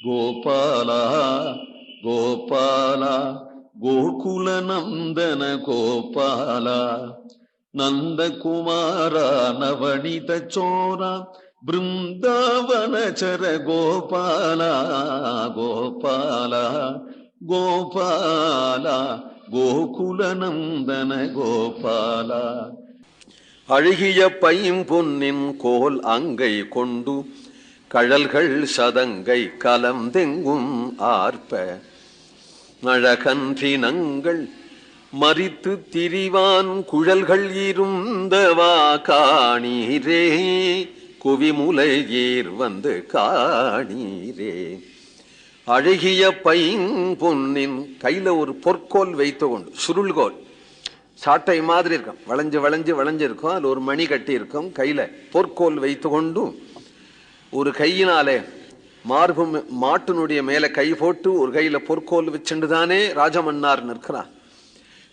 கோபால கோபால கோகுல நந்தன கோபால நந்தகுமார நவனித சோர பிருந்தாவனச்சர கோபால கோபால கோபால கோகுல நந்தன கோபால. அழகிய பைம்பொன்னின் கோல் அங்கை கொண்டு கழல்கள் சதங்கை கலந்தெங்கும் ஆர்ப்ப அழகன்றினங்கள் மறித்து திரிவான் குழல்கள் இருந்தவா காணீரே குவிமுலையீர் வந்து காணீரே. அழகிய பைம்பொன்னின் கையில ஒரு பொற்கோல் வைத்து கொண்டு, சுருள்கோல் சாட்டை மாதிரி இருக்கும், வளைஞ்சு வளைஞ்சு வளைஞ்சு இருக்கும், அதுல ஒரு மணி கட்டி இருக்கும், கையில பொற்கோல் வைத்து கொண்டும் ஒரு கையினாலே மார்பு மாட்டினுடைய மேல கை போட்டு ஒரு கையில பொற்கோல் வச்சுண்டுதானே ராஜமன்னார் நிற்கிறான்.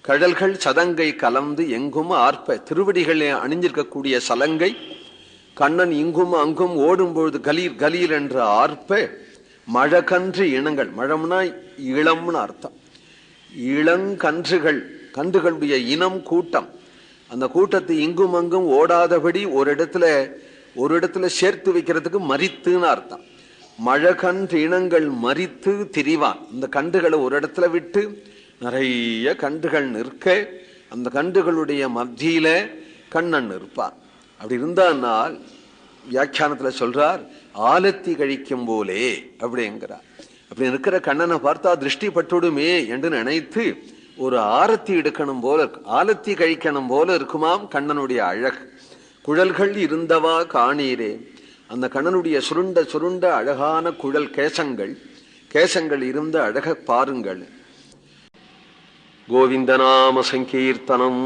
கழல்கள் சதங்கை கலந்து எங்கும் ஆர்ப்ப, திருவடிகளை அணிஞ்சிருக்கக்கூடிய சலங்கை கண்ணன் இங்கும் அங்கும் ஓடும்பொழுது கலீர் கலீர் என்ற ஆர்ப்ப மழக்கன்று இனங்கள், மழம்னா இளம்னு அர்த்தம், இளங்கன்றுகள், கன்றுகளுடைய இனம் கூட்டம், அந்த கூட்டத்தை இங்கும் அங்கும் ஓடாதபடி ஒரு இடத்துல சேர்த்து வைக்கிறதுக்கு மரித்துன்னு அர்த்தம். மழக்கன்று இனங்கள் மரித்து திரிவான், இந்த கன்றுகளை ஒரு இடத்துல விட்டு நிறைய கன்றுகள் நிற்க அந்த கன்றுகளுடைய மத்தியில கண்ணன் நிற்பான். அப்படி இருந்தால் வியாக்கியானத்துல சொல்றார் ஆலத்தி கழிக்கும் போலே அப்படிங்கிறார். அப்படி இருக்கிற கண்ணனை பார்த்தா திருஷ்டி பட்டுடுமே என்று நினைத்து ஒரு ஆரத்தி எடுக்கணும் போல, ஆலத்தி கழிக்கணும் போல இருக்குமாம் கண்ணனுடைய அழகு. குழல்கள் இருந்தவா காணீரே, அந்த கண்ணனுடைய சுருண்ட சுருண்ட அழகான குழல் கேசங்கள் இருந்த அழக பாருங்கள். கோவிந்தநாம சங்கீர்த்தனம்.